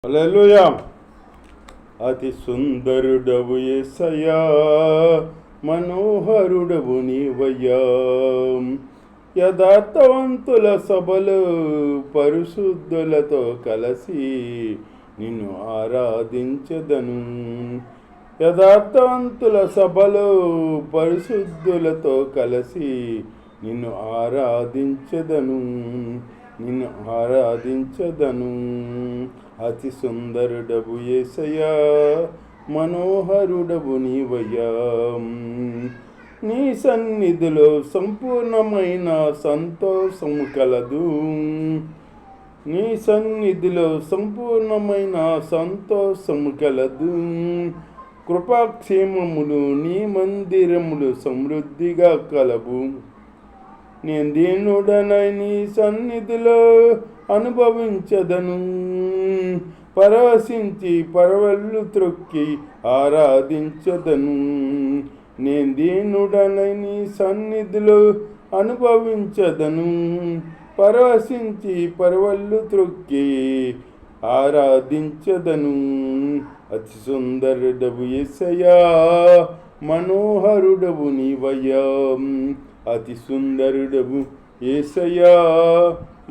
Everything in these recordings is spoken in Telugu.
హల్లెలూయా. అతి సుందరుడవు యేసయ్యా, మనోహరుడవు నీవయ్యా. యథార్థవంతుల సభలు పరిశుద్ధులతో కలిసి నిన్ను ఆరాధించదను. యథార్థవంతుల సభలు పరిశుద్ధులతో కలిసి నిన్ను ఆరాధించదను. అతి సుందరుడవు యేసయ్యా, మనోహరుడవు నీవయ్యా. నీ సన్నిధిలో సంపూర్ణమైన సంతోషము కలదు. నీ సన్నిధిలో సంపూర్ణమైన సంతోషము కలదు. కృపాక్షేమములు నీ మందిరములు సమృద్ధిగా కలవు. నేను దీనుడనై నీ సన్నిధిలో అనుభవించదను. పరవశించి పరవళ్ళు త్రొక్కి ఆరాధించదను. నేను దీనుడనై నీ సన్నిధిలో అనుభవించదను. పరవశించి పరవళ్ళు త్రొక్కి ఆరాధించదను. అతి సుందరుడవు యేసయ్యా, మనోహరుడవు నీవయ్యా. అతి సుందరుడవు యేసయ్యా,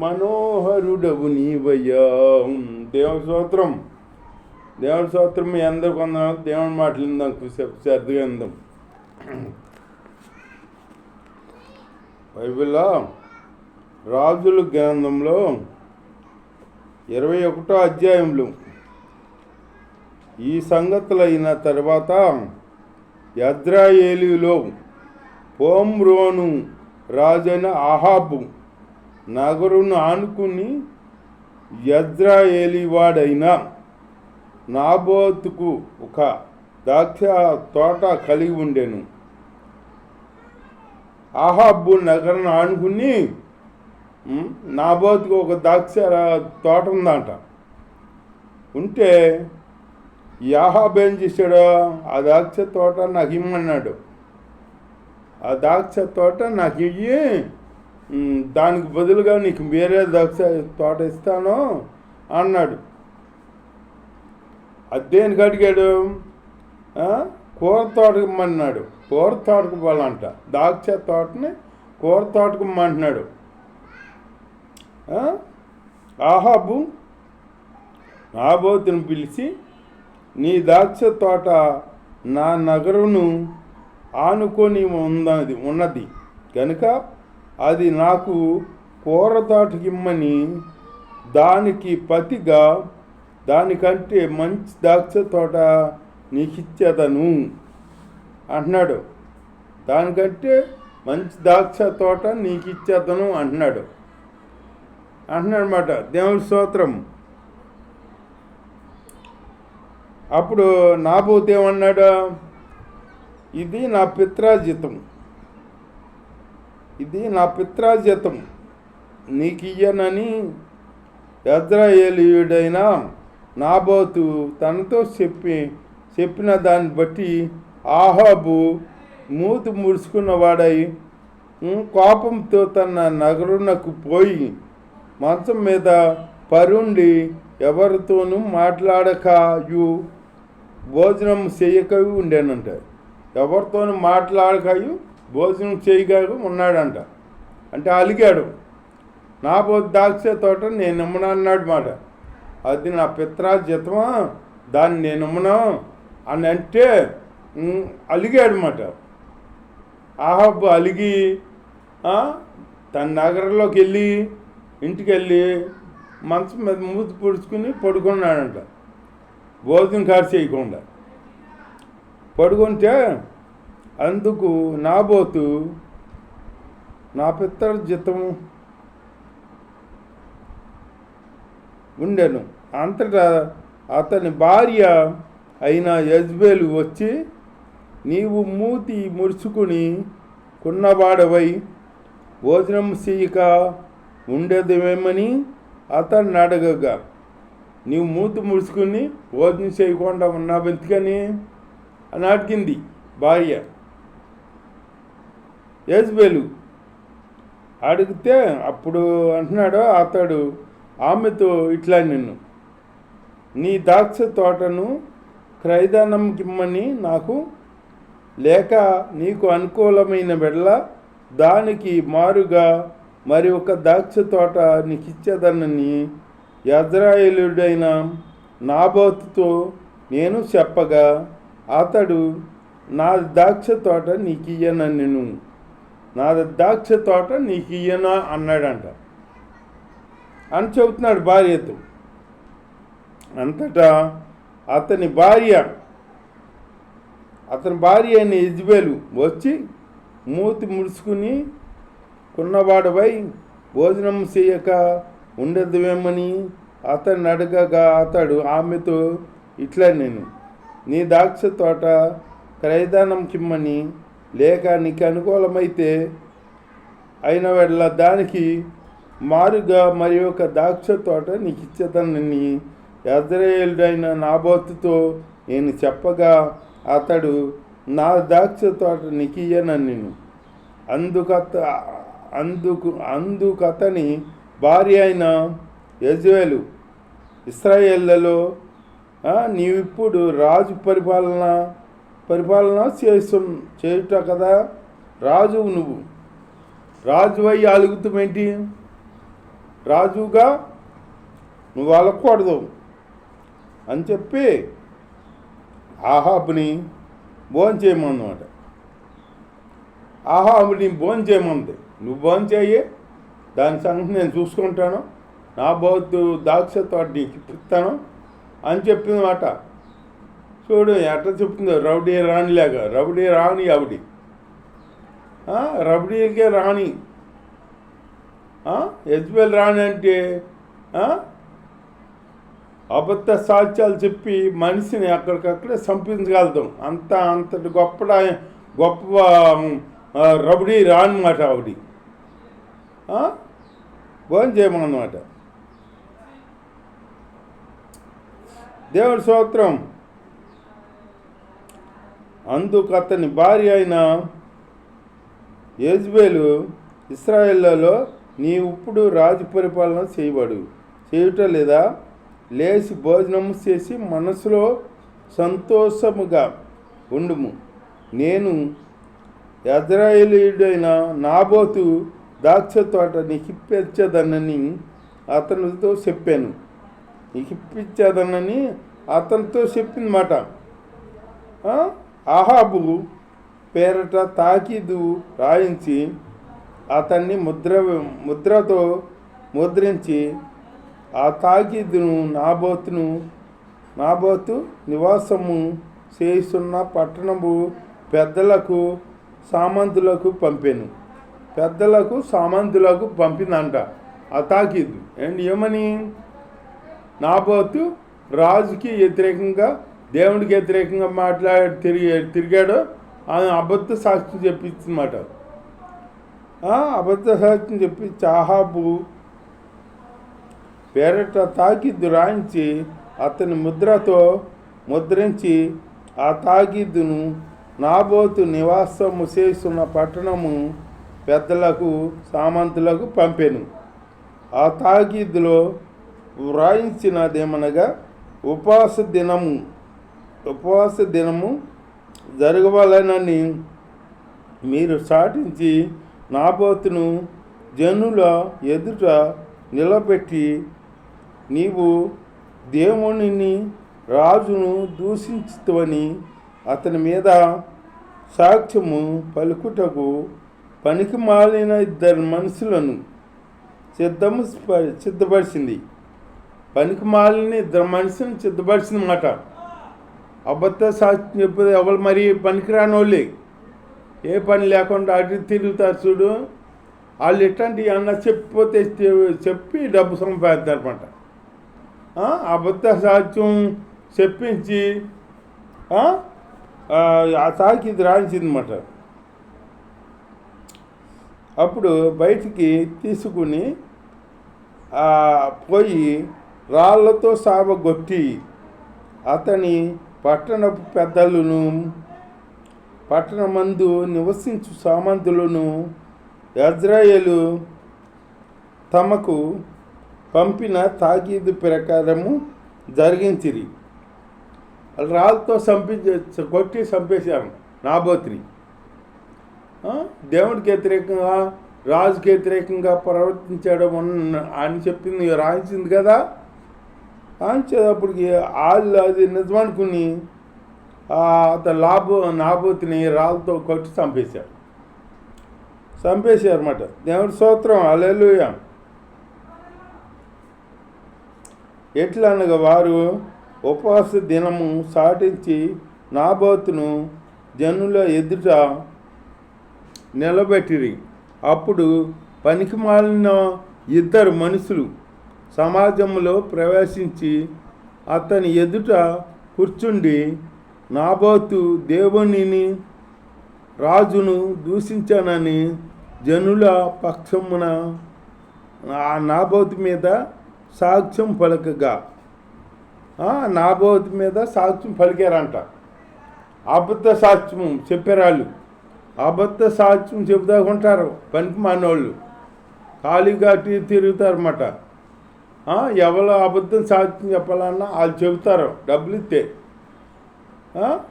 మనోహరుడవు నీవయ్యా. దేవుని స్తోత్రం. దేవుని స్తోత్రం. మీ అందరు కొందాం. దేవుని మాటలు ఇందాం, శ్రద్ధగా ఇందాం. బైబిల్లో రాజుల గ్రంథంలో 21వ అధ్యాయంలో ఈ సంగతులు అయిన తర్వాత యజ్రెయేలులో హోమ్రోను రాజైన అహాబు నగరును ఆనుకుని యజ్రెయేలీవాడైన నాబోతుకు ఒక ద్రాక్ష తోట కలిగి ఉండెను. అహాబు నగరును ఆనుకుని నాబోతుకు ఒక ద్రాక్ష తోట ఉందంట. ఉంటే అహాబు ఏం చేశాడు? ఆ ద్రాక్ష తోట నాకు ఇమ్మన్నాడు. ఆ ద్రాక్ష తోట నాకు ఇయ్యి, దానికి బదులుగా నీకు వేరే ద్రాక్ష తోట ఇస్తాను అన్నాడు. అదేనికి అడిగాడు? కూర తోటకు ఇమ్మన్నాడు. కూర తోటకు పోవాలంట. ద్రాక్ష తోటని కూర తోటకు ఇమ్మంటున్నాడు. అహాబు నాబోతుని పిలిచి, నీ ద్రాక్ష తోట నా నగరును ఆనుకొని ఉన్నది కనుక అది నాకు కూర తోటకి ఇమ్మని, దానికి పతిగా దానికంటే మంచి ద్రాక్ష తోట నీకు ఇచ్చేదను అంటున్నాడు. దానికంటే మంచి ద్రాక్ష తోట నీకు ఇచ్చేదను అంటున్నాడు అన్నమాట. దేవుని స్తోత్రం. అప్పుడు నాబోతు ఏమన్నాడు? ఇది నా పిత్రాజితం, ఇది నా పిత్రాజితం నీకు ఇయ్యనని యజ్రెయేలీయుడైన నాబోతు తనతో చెప్పిన దాన్ని బట్టి అహాబు మూతి ముడుచుకున్నవాడై కోపంతో తన నగరునకు పోయి మంచం మీద పరుండి ఎవరితోనూ మాట్లాడకయు భోజనం చేయకయు ఉండేనంట. ఎవరితోనూ మాట్లాడకయు భోజనం చేయగా ఉన్నాడంట. అంటే అలిగాడు. నాబోతు ద్రాక్ష తోట నేను ఇమ్మను అన్నాడు మాట. అది నా పిత్రాజితమా, దాన్ని నేను ఇమ్మను అని అంటే అలిగాడు మాట. అహాబు అలిగి తన నగరంలోకి వెళ్ళి ఇంటికి వెళ్ళి మంచం మీద మూతి పొడుచుకుని పడుకున్నాడంట. భోజనం ఖాళీ చేయకుండా పడుకుంటే అందుకు నాబోతు నా పిత్రాజితం ఉండెను. అంతటా అతని భార్య అయిన యెజబెలు వచ్చి, నీవు మూతి ముడుచుకుని కున్నవాడవై భోజనం చేయక ఉండేదేమని అతన్ని అడగగా, నీవు మూతి ముడుచుకుని భోజనం చేయకుండా ఉన్నావు ఎందుకని అని అడిగింది భార్య. యెజబెలు అడిగితే అప్పుడు అంటున్నాడు అతడు ఆమెతో ఇట్లా, నిన్ను నీ ద్రాక్ష తోటను క్రయధనంకిమ్మని నాకు, లేక నీకు అనుకూలమైన వెడల దానికి మారుగా మరి ఒక ద్రాక్ష తోట నీకిచ్చేదనని యెజ్రెయేలీయుడైన నాబోతుతో నేను చెప్పగా, అతడు నా ద్రాక్ష తోట నీకియ్యనెను, నా ద్రాక్ష తోట నీకియ్యనా అన్నాడంట అని చెబుతున్నాడు భార్యతో. అంతటా అతని భార్య అయిన యెజబెలు వచ్చి మూతి ముడుచుకుని, కున్నవాడవై భోజనం చేయక ఉండదువేమని అతన్ని అడగగా, అతడు ఆమెతో ఇట్లా, నేను నీ ద్రాక్ష తోట క్రయధనంకిమ్మని, లేక నీకు అనుకూలమైతే అయిన వెళ్ళ దానికి మారుగా మరి ఒక ద్రాక్ష తోట నీకు ఇచ్చేదనని యెజ్రెయేలీయుడైన నాబోతుతో నేను చెప్పగా, అతడు నా ద్రాక్ష తోట నీకియ్యనెను. అందుకతని భార్య అయిన యెజబెలు, ఇశ్రాయేలులో నీవిప్పుడు రాజు పరిపాలన చేయుట కదా, రాజువు నువ్వు, రాజువై అలుగుతామేంటి, రాజుగా నువ్వు అలగకూడదు అని చెప్పి ఆహాబుని భోంచేయమన్నమాట. ఆహాబుని భోంచేయమంది. నువ్వు భోంచేయి, దాని సంగతి నేను చూసుకుంటాను, నా బౌద్ధు ద్రాక్ష తోట నీకు ఇప్పిస్తాను అని చెప్పిందన్నమాట. చూడు ఎట్లా చెప్తుందో, రౌడీ రాణిలాగా. రౌడీ రాణి ఆవిడి, రౌడీలకే రాణి. యెజబెలు రాణి అంటే అబద్ధ సాక్ష్యాలు చెప్పి మనిషిని అక్కడికక్కడే చంపించగలుగుతాం. అంతటి గొప్ప రౌడీ రాణి మాట ఆవిడ. భోజనం చేయమన్నమాట. దేవుడి స్తోత్రం. అందుకు అతని భార్య అయిన యెజబెలు, ఇశ్రాయేలులో నీవిప్పుడు రాజు పరిపాలన చేయుట లేదా, లేచి భోజనము చేసి మనసులో సంతోషముగా ఉండుము. నేను యెజ్రెయేలీయుడైన నాబోతు ద్రాక్ష తోట నీకిప్పించేదనని అతనితో చెప్పాను. నీకిప్పించేదనని అతనితో చెప్పిందన్నమాట. ఆహాబు పేరట తాకీదు రాయించి అతన్ని ముద్రతో ముద్రించి ఆ తాకీదును నాబోతు నివాసము చేస్తున్న పట్టణము పెద్దలకు సామంతులకు పంపిందంట ఆ తాకీదు. అండ్ ఏమని, నాబోతు రాజుకి వ్యతిరేకంగా, దేవుడికి వ్యతిరేకంగా తిరిగాడు అని అబద్ధ సాక్ష్యం చెప్పించమాట. అబద్ధ సాక్ష్యం చెప్పించి ఆహాబు పేరట తాకీదు రాయించి అతని ముద్రతో ముద్రించి ఆ తాకీదును నాబోతు నివాసము చేస్తున్న పట్టణము పెద్దలకు సామంతులకు పంపెను. ఆ తాకీదులో వ్రాయించినదేమనగా, ఉపవాస దినము జరగవాలనని మీరు చాటించి నాబోతును జనుల ఎదుట నిలబెట్టి, నీవు దేవునిని రాజును దూషించుతవని అతని మీద సాక్ష్యము పలుకుటకు పనికి మాలిన 2 మనుషులను సిద్ధపరిచింది. పనికి మాలిన 2 మనుషులను సిద్ధపరిచింది మాట. అబద్ధ సాక్ష్యం చెప్పేది ఎవరు మరి పనికిరాని వాళ్ళే, ఏ పని లేకుండా అటు తిరుగుతారు చూడు, వాళ్ళు ఎట్లాంటి అన్న చెప్పి డబ్బు సంపాదిస్తారన్నమాట. అబద్ధ సాక్ష్యం చెప్పించి ఆ తాకీదు రాయించిందన్నమాట. అప్పుడు బయటికి తీసుకుని పోయి రాళ్లతో సావగొట్టి అతని పట్టణపు పెద్దలను, పట్టణమందు నివసించు సామంతులను యెజ్రెయేలు తమకు పంపిన తాకీదు ప్రకారము జరిగించిరి. రాళ్ళతో కొట్టి చంపేశారు నాబోతుని. దేవుడికి వ్యతిరేకంగా, రాజుకి వ్యతిరేకంగా ప్రవర్తించాడు అని చెప్పింది, రాయించింది కదా. రాయించేటప్పటికి వాళ్ళు అది నిజమనుకుని అతను నాబోతుని రాళ్ళతో కొట్టి చంపేశారన్నమాట. దేవుడి స్తోత్రం, హల్లెలూయా. ఎట్లా అనగా వారు ఉపవాస దినము సాటించి నాబోతును జనుల ఎదుట నిలబెట్టిరి. అప్పుడు పనికిమాలిన ఇద్దరు మనుషులు సమాజంలో ప్రవేశించి అతని ఎదుట కూర్చుండి, నాబోతు దేవునిని రాజును దూషించానని జనుల పక్షమున ఆ నాబోతు మీద సాక్ష్యం పలకగా, నాబోతు మీద సాక్ష్యం పలికారంట. అబద్ధ సాక్ష్యం చెప్పారు. అబద్ధ సాక్ష్యం చెబుతాకుంటారు పనికి మానోళ్ళు, ఖాళీగా తిరుగుతారన్నమాట. ఎవరు అబద్ధం సాక్ష్యం చెప్పాలన్నా వాళ్ళు చెబుతారు, డబ్బులు ఇస్తే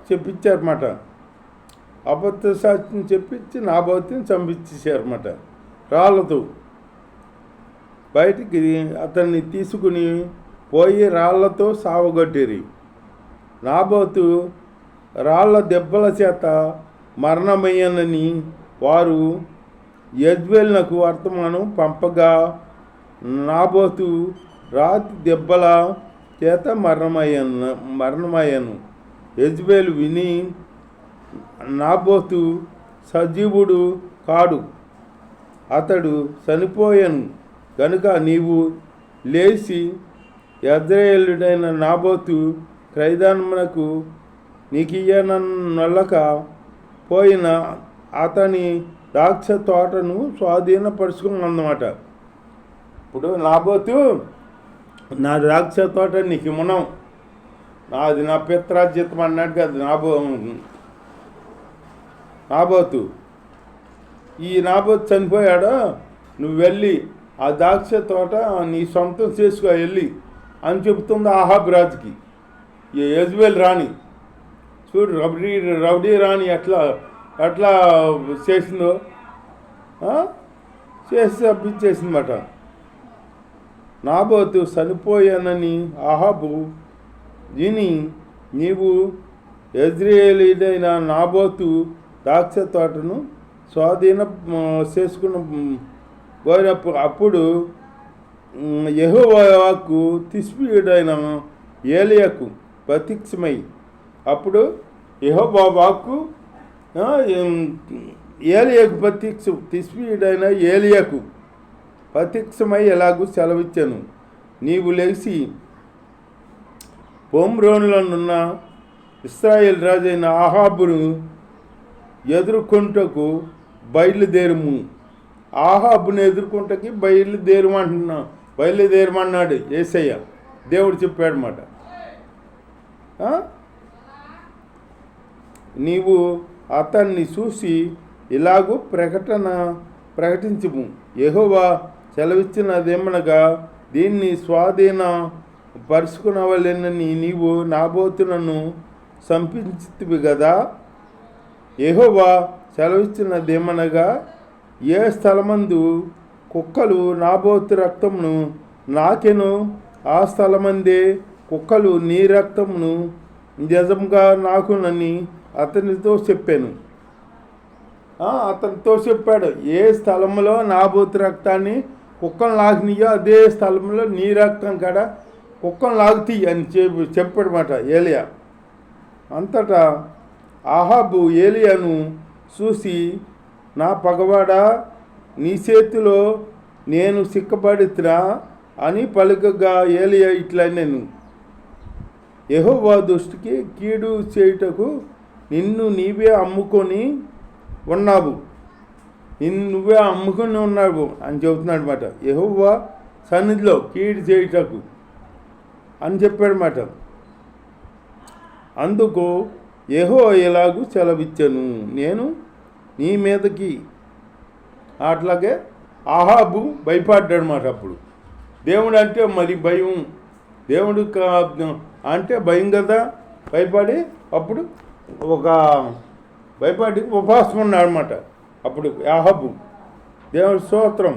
చెప్పించారన్నమాట. అబద్ధ సాక్ష్యం చెప్పించి నాబోతుని చంపించేశారన్నమాట. రాళ్ళతో బయటికి అతన్ని తీసుకుని పోయి రాళ్లతో సావగొట్టిరి. నాబోతు రాళ్ల దెబ్బల చేత మరణమయ్యానని వారు యెజ్బెలునకు వర్తమానం పంపగా, నాబోతు రాతి దెబ్బల చేత మరణమయ్యాను. యెజ్బెలు విని, నాబోతు సజీవుడు కాడు, అతడు చనిపోయాను కనుక నీవు లేచి యెజ్రెయేలుడైన నాబోతు క్రయధనమునకు నీకియ్యనొల్లక పోయిన అతని ద్రాక్ష తోటను స్వాధీనపరుచుకున్నమాట. ఇప్పుడు నాబోతు, నా ద్రాక్ష తోట నీకు ఇమ్మనం, నాది నా పిత్రార్జితం అన్నాడు కదా నాబోతు. ఈ నాబోతు చనిపోయాడో, నువ్వు వెళ్ళి ఆ ద్రాక్ష తోట నీ సొంతం చేసుకో వెళ్ళి అని చెబుతుంది ఆహాబు రాజుకి. యెజ్బెలు రాణి చూడు, రౌడీ రాణి ఎట్లా చేసిందో, చేసి తప్పించేసిందన్నమాట. నాబోతు చనిపోయానని ఆహాబు విని, నీవు యెజ్రెయేలీయుడైన నాబోతు ద్రాక్ష తోటను స్వాధీనం చేసుకున్న అప్పుడు యెహోవా వాక్కు తిష్బీయుడైన ఏలీయాకు ప్రత్యక్షమై, అప్పుడు యెహోవా వాక్కు ఏలీయాకు తిష్బీయుడైన ఏలీయాకు ప్రత్యక్షమై ఎలాగూ సెలవిచ్చాను, నీవు లేచి హోమ్రోనులోనున్న ఇశ్రాయేలు రాజైన ఆహాబును ఎదుర్కొంటకు బయలుదేరుము. ఆహాబును ఎదుర్కొంటకి బయలుదేరమన్నాడు యేసయ్య. దేవుడు చెప్పాడన్నమాట. నీవు అతన్ని చూసి ఇలాగూ ప్రకటించుము, యెహోవా సెలవిచ్చినదేమనగా, దీన్ని స్వాధీన పరుచుకునవలెనని నీవు నాబోతులను సంపించితివి కదా. యెహోవా సెలవిచ్చినదేమనగా, ఏ స్థలమందు కుక్కలు నాబోతు రక్తమును నాకెను, ఆ స్థలమందే కుక్కలు నీ రక్తమును నిజంగా నాకునని అతనితో చెప్పాను. అతనితో చెప్పాడు, ఏ స్థలంలో నాబోతు రక్తాన్ని కుక్కలు లాగినాయో అదే స్థలంలో నీ రక్తం కాడ కుక్కలు లాగుతాయి అని చెప్పాడన్నమాట ఏలియా. అంతటా ఆహాబు ఏలియాను చూసి, నా పగవాడా, నీ చేతిలో నేను సిక్కబడితినా అని పలుకగా ఏలియా ఇట్లా, నేను యెహోవా దృష్టికి కీడు చేయుటకు నిన్ను నీవే అమ్ముకొని ఉన్నావు అని చెబుతున్నాడు అన్నమాట. యెహోవా సన్నిధిలో కీడు చేయుటకు అని చెప్పాడన్నమాట. అందుకు యెహోవా ఎలాగూ సెలవిచ్చాను, నేను నీ మీదకి. అట్లాగే ఆహాబు భయపడ్డాడు అన్నమాట. అప్పుడు దేవుడు అంటే మరి భయం దేవుడు అంటే భయం కదా, భయపడి అప్పుడు భయపడి ఉపవాసం ఉన్నాడు అనమాట. అప్పుడు యాహాబు దేవుడి స్తోత్రం.